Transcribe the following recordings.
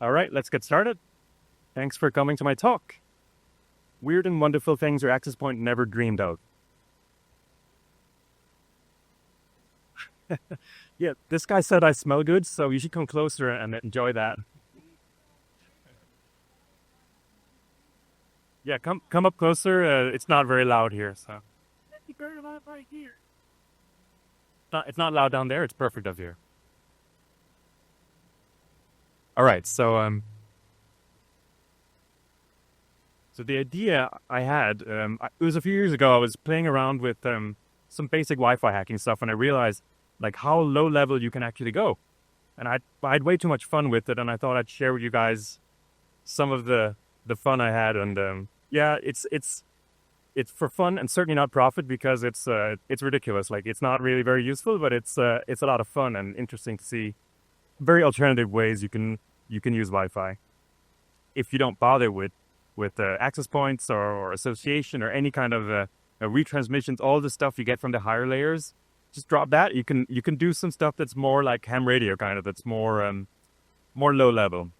All right, let's get started. Thanks for coming to my talk. Weird and wonderful things your access point never dreamed of. Yeah, this guy said I smell good, so you should come closer and enjoy that. Yeah, come up closer. It's not very loud here, so. It's very loud right here. It's not loud down there. It's perfect up here. All right, so the idea I had, it was a few years ago. I was playing around with some basic Wi-Fi hacking stuff, and I realized like how low level you can actually go. And I had way too much fun with it, and I thought I'd share with you guys some of the fun I had. And yeah, it's for fun and certainly not profit, because it's ridiculous. Like, it's not really very useful, but it's a lot of fun and interesting to see very alternative ways you can use Wi-Fi if you don't bother with access points or association or any kind of retransmissions. All the stuff you get from the higher layers, just drop that. You can do some stuff that's more like ham radio kind of, that's more low level.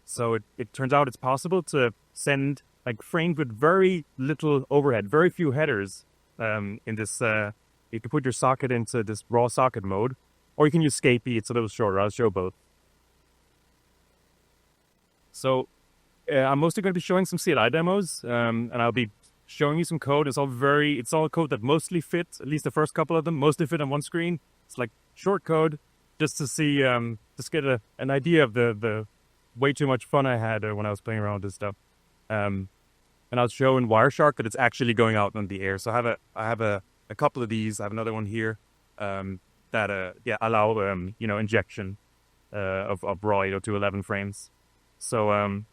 So it turns out it's possible to send like frames with very little overhead, very few headers. In this, you can put your socket into this raw socket mode, or you can use Scapy. It's a little shorter. I'll show both. So I'm mostly going to be showing some CLI demos, and I'll be showing you some code. It's all code that mostly fits, at least the first couple of them, mostly fit on one screen. It's like short code, just to see, just get an idea of the way too much fun I had when I was playing around with this stuff. And I'll show in Wireshark that it's actually going out on the air. So I have a couple of these. I have another one here that allow injection of raw 802.11 frames. So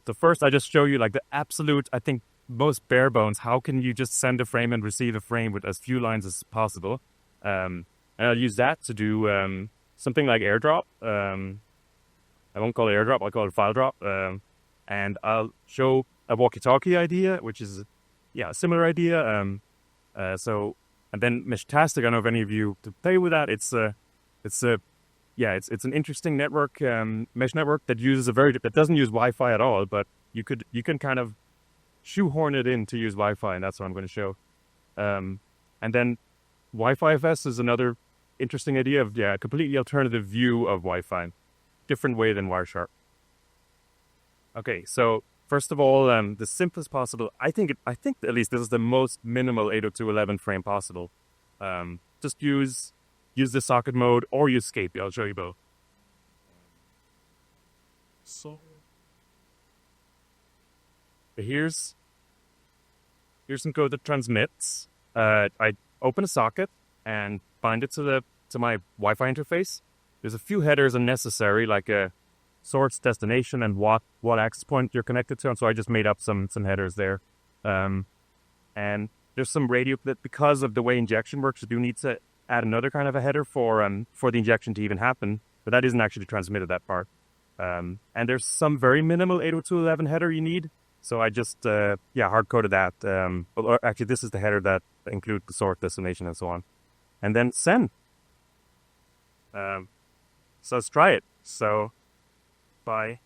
the first, I just show you like the absolute, I think, most bare bones. How can you just send a frame and receive a frame with as few lines as possible? And I'll use that to do something like airdrop. I won't call it airdrop, I'll call it file drop. And I'll show a walkie-talkie idea, which is a similar idea. And then Meshtastic, I don't know if any of you to play with that. It's an interesting network, mesh network that doesn't use Wi-Fi at all, but you can kind of shoehorn it in to use Wi-Fi, and that's what I'm going to show. And then Wi-Fi FS is another interesting idea of a completely alternative view of Wi-Fi, different way than Wireshark. Okay, so first of all, the simplest possible. I think at least this is the most minimal 802.11 frame possible. Just use the socket mode or use Scapy. I'll show you both. So here's some code that transmits. I open a socket and bind it to my Wi-Fi interface. There's a few headers unnecessary, like a source, destination, and what access point you're connected to. And so I just made up some headers there. And there's some radio that, because of the way injection works, you do need to add another kind of a header for the injection to even happen, but that isn't actually transmitted, that part. And there's some very minimal 802.11 header you need. So I just, hard-coded that. But actually, this is the header that includes the source, destination, and so on. And then send. So let's try it. So by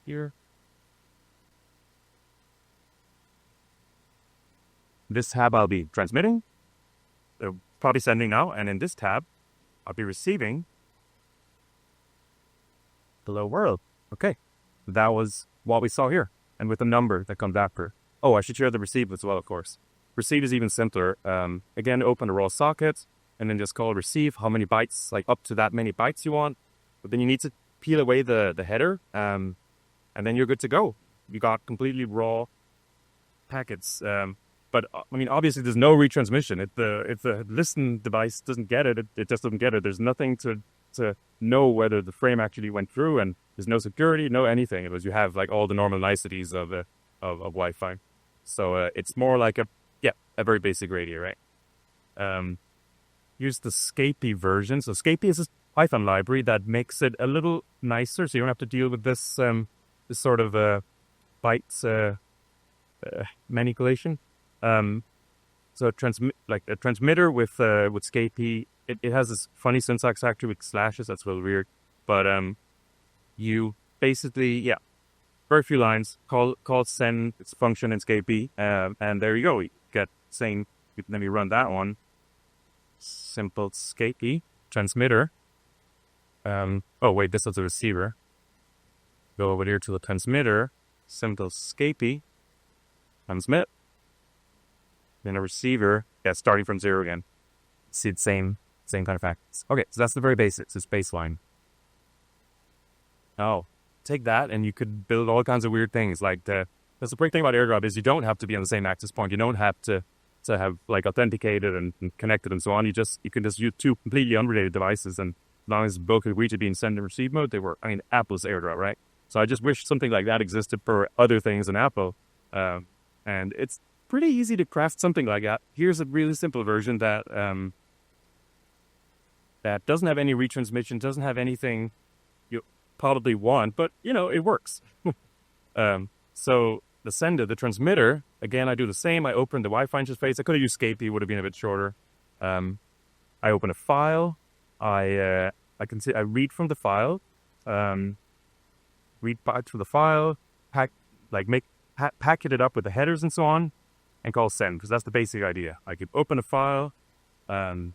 here. This tab I'll be transmitting. Probably sending now. And in this tab, I'll be receiving. Hello world. Okay. That was what we saw here, and with a number that comes after. Oh, I should share the receive as well, of course. Receive is even simpler. Again, open a raw socket, and then just call receive, how many bytes, like up to that many bytes you want. But then you need to peel away the header, and then you're good to go. You got completely raw packets. But I mean, obviously, there's no retransmission. If the listen device doesn't get it, it just doesn't get it. There's nothing to know whether the frame actually went through, and there's no security, no anything. It was, you have like all the normal niceties of Wi-Fi. So it's more like a very basic radio, right? Here's the Scapy version. So Scapy is a Python library that makes it a little nicer, so you don't have to deal with this sort of bytes manipulation. So a transmitter with Scapy, it has this funny syntax actually with slashes. That's a little weird. but you basically, yeah, very few lines, call send its function in Scapy, and there you go. You get same. Let me run that one. Simple Scapy transmitter. Oh wait, this is a receiver. Go over here to the transmitter. Simple Scapy. Transmit. Then a receiver. Yeah, starting from 0 again. See the same kind of facts. Okay, so that's the very basics. It's baseline. Oh, take that and you could build all kinds of weird things. Like that's the great thing about AirDrop is you don't have to be on the same access point. You don't have to have like authenticated and connected and so on. You can just use two completely unrelated devices, and as long as both agree to be in send and receive mode, they work. I mean, Apple's AirDrop, right? So I just wish something like that existed for other things in Apple. And it's pretty easy to craft something like that. Here's a really simple version that that doesn't have any retransmission, doesn't have anything you probably want, but it works. So the sender, the transmitter, again, I do the same. I open the Wi-Fi interface. I could have used Scapy, would have been a bit shorter. I open a file. I read from the file. Read back to the file. Packet it up with the headers and so on, and call send, because that's the basic idea. I could open a file. I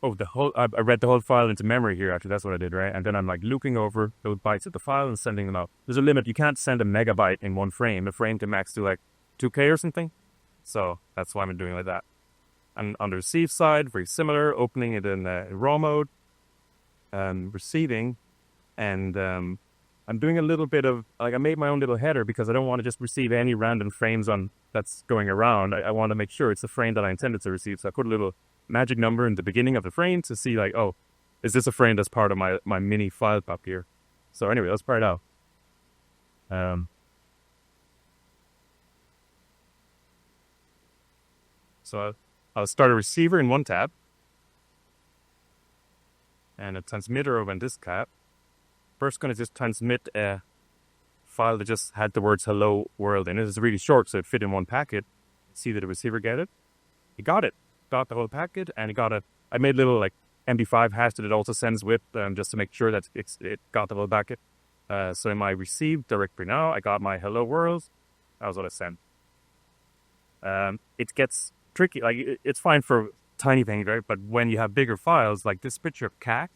read the whole file into memory here. Actually, that's what I did, right? And then I'm like looping over those bytes of the file and sending them out. There's a limit. You can't send a megabyte in one frame. A frame can max to like 2K or something. So that's why I'm doing like that. And on the receive side, very similar. Opening it in raw mode, receiving, and I'm doing a little bit of I made my own little header because I don't want to just receive any random frames that's going around. I want to make sure it's the frame that I intended to receive. So I put a little magic number in the beginning of the frame to see like, oh, is this a frame that's part of my mini file pop here? So anyway, let's try it out. So I'll start a receiver in one tab and a transmitter over in this tab. First going to just transmit a file that just had the words hello world in it. It's really short, so it fit in one packet. See that the receiver get it? He got it. Got the whole packet, and I made a little like MD5 hash that it also sends with, just to make sure that it got the whole packet. So in my receive directory now, I got my hello world. That was what I sent. It gets tricky. Like it's fine for tiny things, right? But when you have bigger files, like this picture of cat,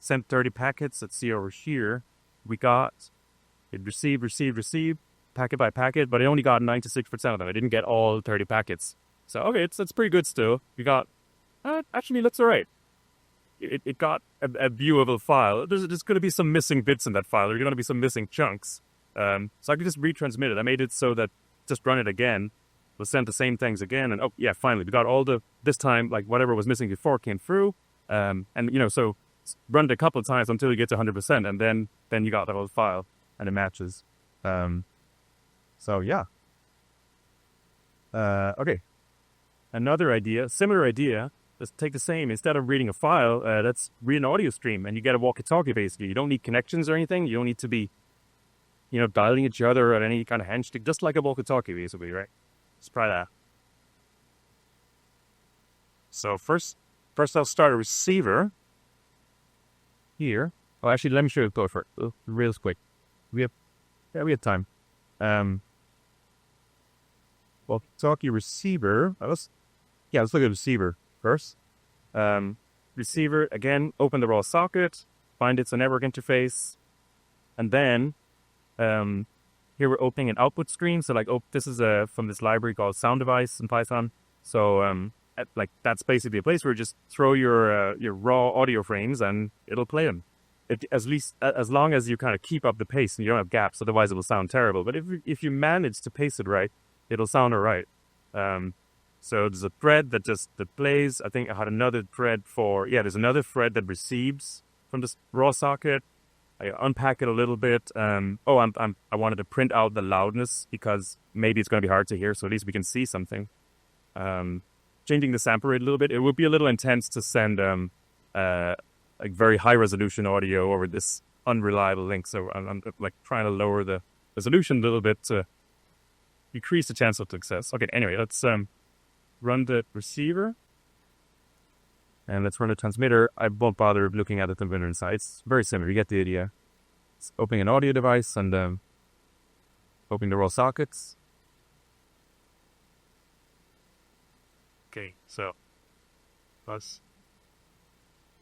sent 30 packets. Let's see over here. We got it received. Packet by packet, but it only got 96% of them. I didn't get all 30 packets. So, okay, it's pretty good still. We got, actually, looks all right. It got a viewable file. There's going to be some missing bits in that file. There's going to be some missing chunks. So I could just retransmit it. I made it so that just run it again. We'll send the same things again. And, oh, yeah, finally, we got this time, like whatever was missing before came through. And, so run it a couple of times until you get to 100%. And then you got the whole file and it matches. So yeah. Okay. Another idea, similar idea. Let's take the same. Instead of reading a file, let's read an audio stream, and you get a walkie-talkie basically. You don't need connections or anything. You don't need to be, dialing each other or any kind of handshake. Just like a walkie-talkie basically, right? Let's try that. So first I'll start a receiver here. Oh, actually, let me show you the code real quick. We have time. Walkie-talkie receiver. Let's look at the receiver first. Receiver, again, open the raw socket, find it's a network interface, and then here we're opening an output screen. So this is from this library called Sound Device in Python. So that's basically a place where you just throw your raw audio frames and it'll play them. As long as you kind of keep up the pace and you don't have gaps, otherwise it will sound terrible. But if you manage to pace it right, it'll sound all right. So there's a thread that plays. I think I had another thread there's another thread that receives from this raw socket. I unpack it a little bit. I wanted to print out the loudness because maybe it's going to be hard to hear, so at least we can see something. Changing the sample rate a little bit. It would be a little intense to send very high resolution audio over this unreliable link. So I'm trying to lower the resolution a little bit to decrease the chance of success. Okay, anyway, let's run the receiver. And let's run the transmitter. I won't bother looking at the transmitter inside. It's very similar. You get the idea. It's opening an audio device and opening the raw sockets. Okay, so plus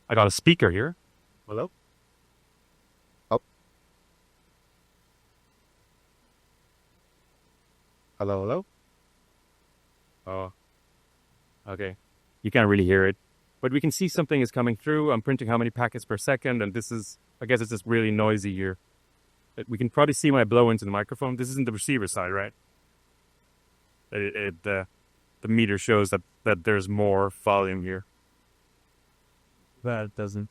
I got a speaker here. Hello? Oh. Hello, hello? Oh. Okay. You can't really hear it. But we can see something is coming through. I'm printing how many packets per second, and this is, I guess it's just really noisy here. We can probably see when I blow into the microphone. This isn't the receiver side, right? The meter shows that there's more volume here. But it doesn't.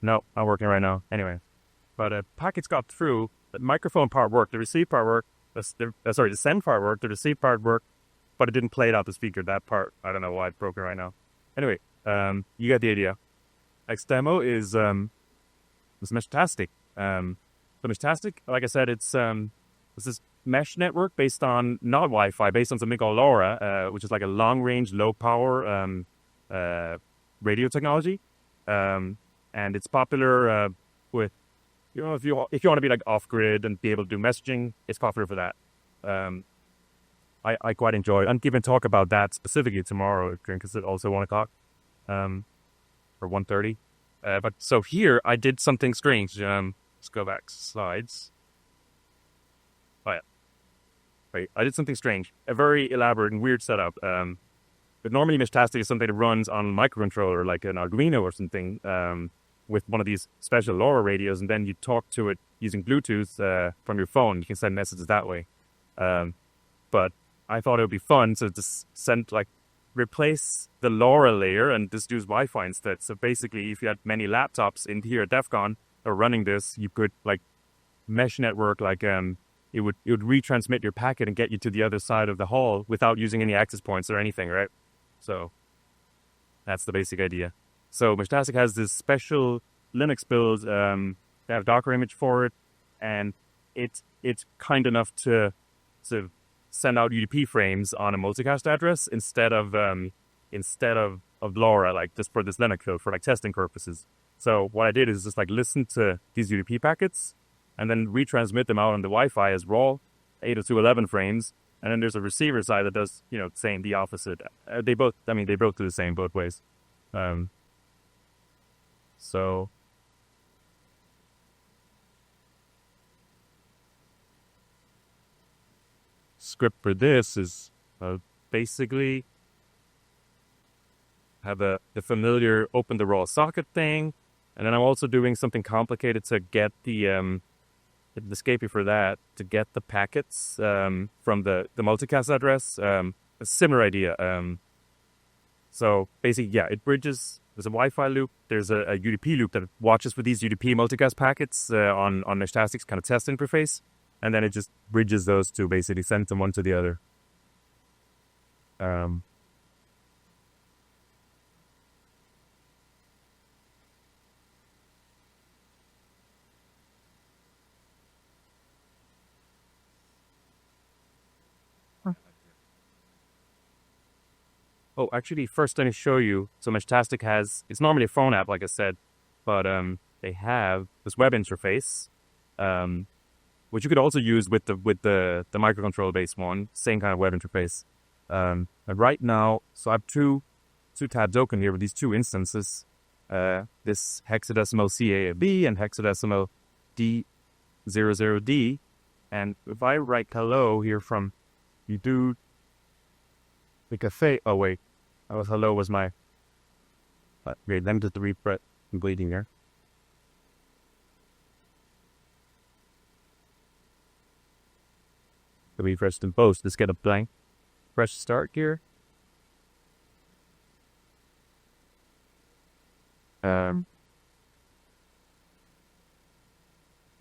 No, not working right now. Anyway, but packets got through. The microphone part worked. The receive part worked. The send part worked. The receive part worked, but it didn't play it out the speaker. That part, I don't know why it's broken right now. Anyway, you get the idea. Next demo is Meshtastic. The Meshtastic, like I said, it's this mesh network based on not Wi-Fi, based on something called LoRa, which is like a long-range, low-power radio technology, and it's popular with, you know, if you want to be like off-grid and be able to do messaging, it's popular for that. I quite enjoy it. I'm giving a talk about that specifically tomorrow because it's also 1 o'clock, or 1:30. But so here I did something strange. Let's go back slides. Oh yeah. Wait, I did something strange. A very elaborate and weird setup. But normally Meshtastic is something that runs on a microcontroller, like an Arduino or something, with one of these special LoRa radios, and then you talk to it using Bluetooth from your phone. You can send messages that way. But I thought it would be fun to just replace the LoRa layer and just use Wi-Fi instead. So basically, if you had many laptops in here at DEFCON that are running this, you could like mesh network, it would retransmit your packet and get you to the other side of the hall without using any access points or anything, right? So that's the basic idea. So Meshtastic has this special Linux build. They have a Docker image for it, and it's kind enough to send out UDP frames on a multicast address instead of LoRa, like just for this Linux code for like testing purposes. So what I did is just like listen to these UDP packets and then retransmit them out on the Wi-Fi as raw 802.11 frames. And then there's a receiver side that does, the opposite. They both do the same both ways. So script for this is basically have the familiar open the raw socket thing, and then I'm also doing something complicated to get the Scapy for that, to get the packets from the multicast address. A similar idea. So basically, yeah, it bridges. There's a Wi-Fi loop. There's a UDP loop that watches for these UDP multicast packets on Meshtastic's kind of test interface. And then it just bridges those two, basically sends them one to the other. Oh, actually, first let me show you. So Meshtastic it's normally a phone app, like I said, but they have this web interface, which you could also use with the microcontroller based one, same kind of web interface. And right now, so I have two tabs open here with these two instances, this hexadecimal CAB and hexadecimal D00D. And if I write hello here from you do the cafe, oh wait, hello was my, great, let me just refresh, I'm bleeding here. Let me refresh them both. Let's get a blank fresh start here.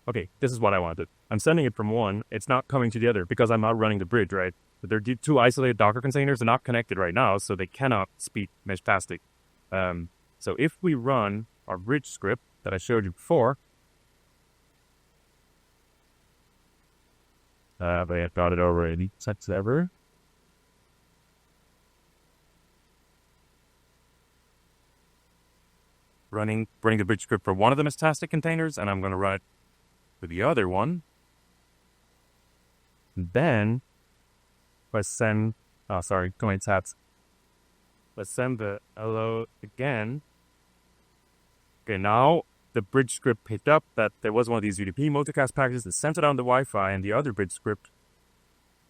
Okay, this is what I wanted. I'm sending it from one. It's not coming to the other because I'm not running the bridge, right? But they're two isolated Docker containers. They're not connected right now, so they cannot speak Meshtastic. So if we run our bridge script that I showed you before, they have got it already. Such ever. running the bridge script for one of the Meshtastic containers, and I'm going to run it for the other one. And then, let's send, oh, sorry, too many tabs. Let's send the hello again. Okay, now the bridge script picked up that there was one of these UDP multicast packages that sent it on the Wi-Fi, and the other bridge script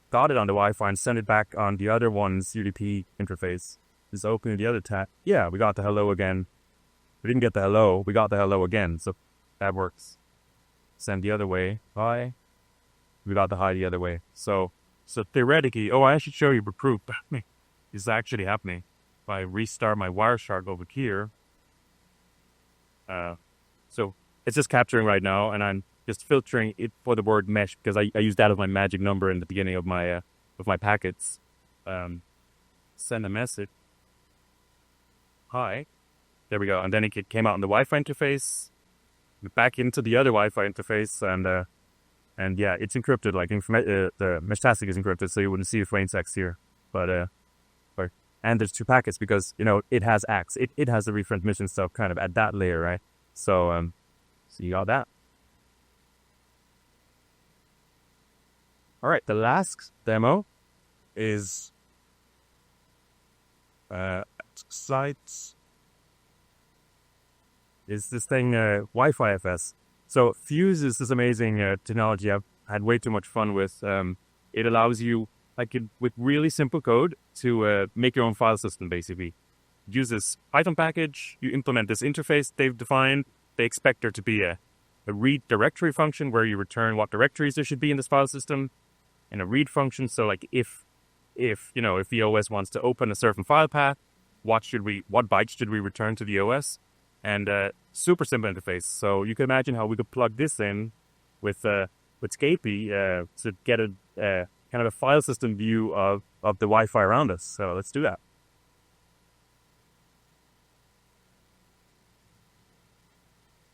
got it on the Wi-Fi and sent it back on the other one's UDP interface. Just opening the other tab. Yeah, we got the hello again. We didn't get the hello, we got the hello again, so that works. Send the other way. Hi. We got the hi the other way. So theoretically, I should show you the proof. This is actually happening. If I restart my Wireshark over here. So it's just capturing right now, and I'm just filtering it for the word mesh because I used that as my magic number in the beginning of my packets. Send a message. Hi. There we go. And then it came out on the Wi-Fi interface, back into the other Wi-Fi interface, and yeah, it's encrypted. Like the Meshtastic is encrypted, so you wouldn't see a plain text here. And there's 2 packets because it has ACKs. It has the retransmission stuff kind of at that layer, right? So you got that. All right, the last demo is sites. Is this thing Wi-Fi FS? So Fuse is this amazing technology I've had way too much fun with. It allows you, with really simple code, to make your own file system, basically. Use this Python package, you implement this interface they've defined. They expect there to be a read directory function where you return what directories there should be in this file system, and a read function. So if the OS wants to open a certain file path, what bytes should we return to the OS? And super simple interface. So you can imagine how we could plug this in with Scapy to get a kind of a file system view of the Wi-Fi around us. So let's do that.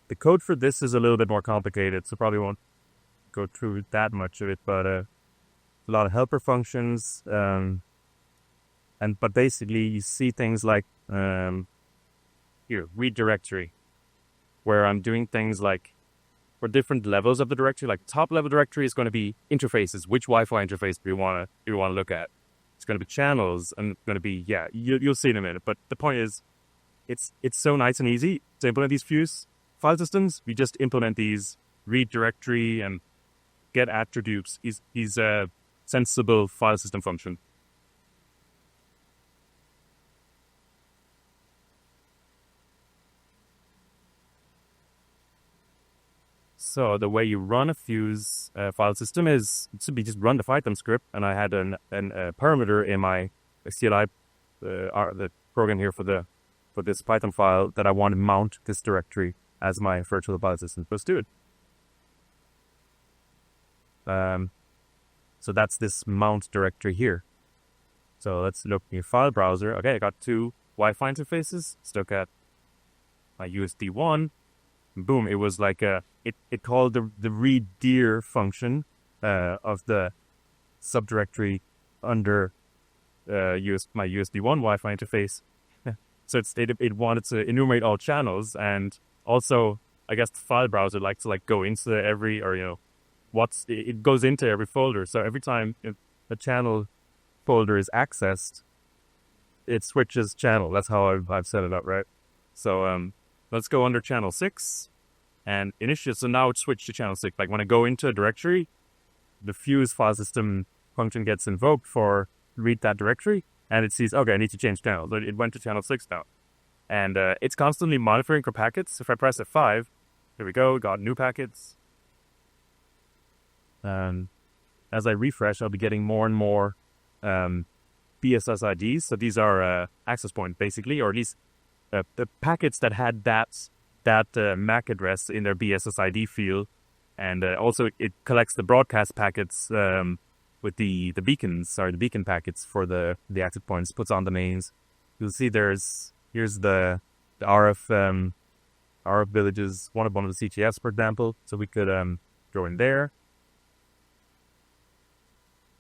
The code for this is a little bit more complicated, so probably won't go through that much of it, but a lot of helper functions. But basically you see things like here, read directory, where I'm doing things like for different levels of the directory. Like top level directory is going to be interfaces. Which Wi-Fi interface do you want to look at? It's going to be channels, and it's going to be you'll see in a minute. But the point is, it's so nice and easy to implement these Fuse file systems. We just implement these read directory and get attributes. Is a sensible file system function. So the way you run a Fuse file system is it should be just run the Python script, and I had a parameter in my CLI the program here for this Python file that I want to mount this directory as my virtual file system. Let's do it. So that's this mount directory here. So let's look in your file browser. Okay, I got 2 Wi-Fi interfaces. Let's look at my USD one. Boom! It was like it called the read dir function of the subdirectory under my USD one Wi-Fi interface. So it wanted to enumerate all channels, and also I guess the file browser likes to go into every, or it goes into every folder. So every time a channel folder is accessed, it switches channel. That's how I've set it up, right? So let's go under channel 6 and initiate. So now it's switched to channel 6. Like when I go into a directory, the Fuse file system function gets invoked for read that directory, and it sees, okay, I need to change channel. So it went to channel 6 now. And it's constantly monitoring for packets. If I press F5, here we go, got new packets. As I refresh, I'll be getting more and more SSIDs. So these are access points, basically, or at least the packets that had that MAC address in their BSSID field. And also it collects the broadcast packets with the beacons, the beacon packets for the access points, puts on the mains. You'll see here's the RF villages, one of the CTFs, for example. So we could go in there.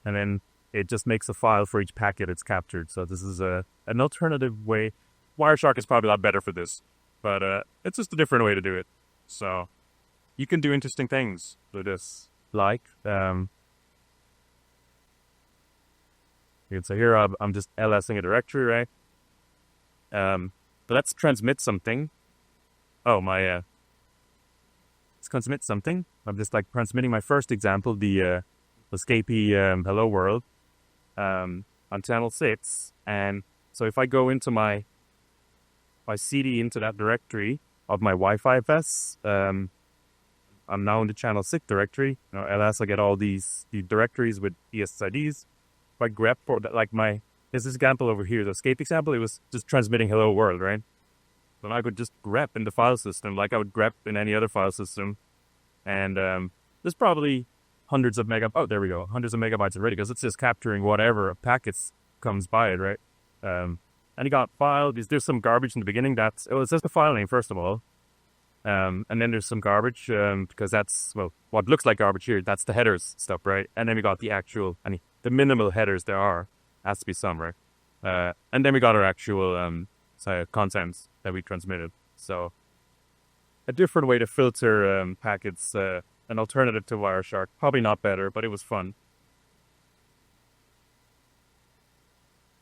And then it just makes a file for each packet it's captured. So this is an alternative way. Wireshark is probably a lot better for this. but it's just a different way to do it. So you can do interesting things with this. Like, you can say here, I'm just LSing a directory, right? But let's transmit something. Oh, let's transmit something. I'm just like transmitting my first example, the Scapy hello world, on channel 6. And so if I go into if I CD into that directory of my Wi-Fi FS, I'm now in the channel 6 directory. LS, I get all the directories with SSIDs. If I grep for that, like this example over here, the Scapy example, it was just transmitting hello world, right? Then I could just grep in the file system like I would grep in any other file system. And there's probably hundreds of megabytes already, because it's just capturing whatever packets comes by it, right? And you got file. There's some garbage in the beginning. It's just the file name, first of all. And then there's some garbage, because that's, well, what looks like garbage here. That's the headers stuff, right? And then we got the actual, the minimal headers there are. Has to be some, right? And then we got our actual contents that we transmitted. So a different way to filter packets, an alternative to Wireshark. Probably not better, but it was fun.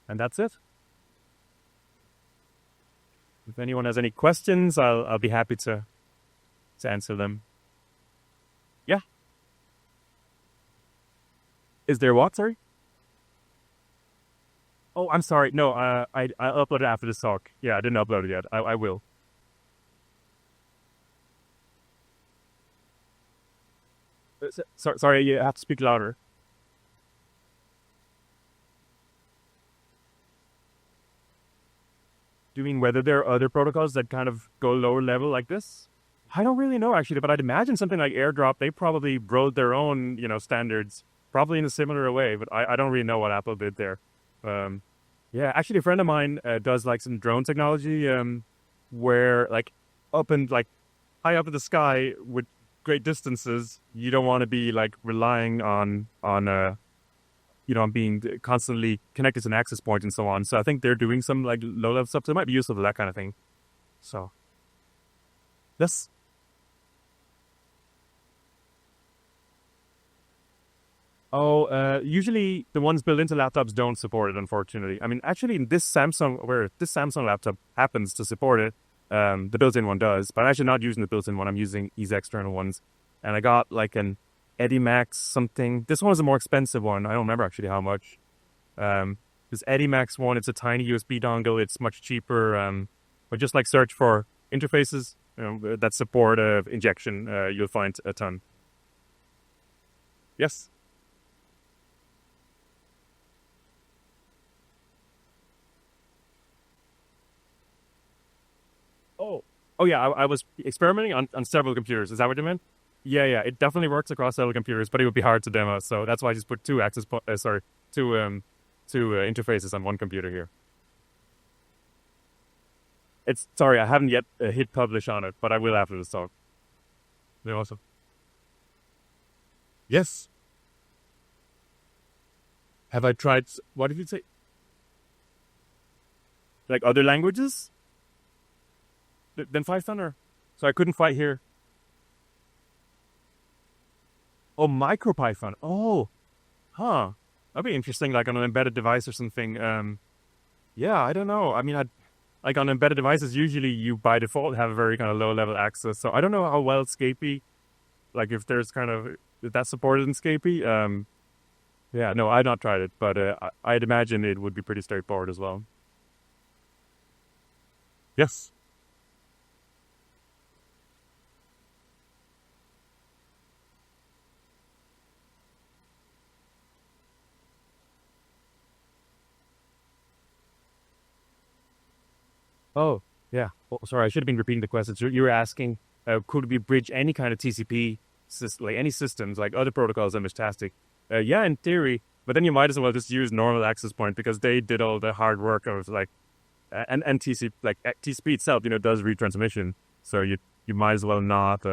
And that's it. If anyone has any questions, I'll be happy to answer them. Yeah. Is there what, sorry? Oh, I'm sorry. No, I'll upload it after this talk. Yeah, I didn't upload it yet. I will. Sorry, you have to speak louder. Do you mean whether there are other protocols that kind of go lower level like this? I don't really know, actually, but I'd imagine something like AirDrop, they probably wrote their own, standards, probably in a similar way, but I don't really know what Apple did there. Yeah, actually, a friend of mine does like some drone technology, where like up and like high up in the sky with great distances, you don't want to be like relying on being constantly connected to an access point and so on. So I think they're doing some like low level stuff. So it might be useful for that kind of thing. So, yes. Oh, usually the ones built into laptops don't support it, unfortunately. I mean, actually, this Samsung laptop happens to support it, the built-in one does, but I'm actually not using the built-in one. I'm using these external ones. And I got like an Edimax something. This one is a more expensive one. I don't remember actually how much. This Edimax one, it's a tiny USB dongle. It's much cheaper. But just like search for interfaces that support injection, you'll find a ton. Yes. Oh yeah, I was experimenting on several computers. Is that what you meant? Yeah, it definitely works across several computers, but it would be hard to demo. So that's why I just put two interfaces on one computer here. Sorry, I haven't yet hit publish on it, but I will after this talk. They're awesome. Yes. Have I tried? What did you say? Like other languages? Than Python, or so I couldn't fight here. Oh, MicroPython. Oh, huh. That'd be interesting, like on an embedded device or something. Yeah, I don't know. I mean, like on embedded devices, usually you by default have a very kind of low level access. So I don't know how well Scapy, like if that's supported in Scapy. Yeah, no, I've not tried it, but I'd imagine it would be pretty straightforward as well. Yes. Oh, yeah. Oh, sorry, I should have been repeating the question. So you were asking, could we bridge any kind of TCP system, like any systems, like other protocols than Meshtastic? Yeah, in theory, but then you might as well just use normal access point because they did all the hard work of like, and TCP, like TCP itself, does retransmission. So you might as well not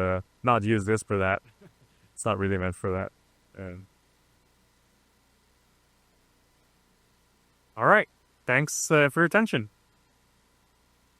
use this for that. It's not really meant for that. All right. Thanks for your attention.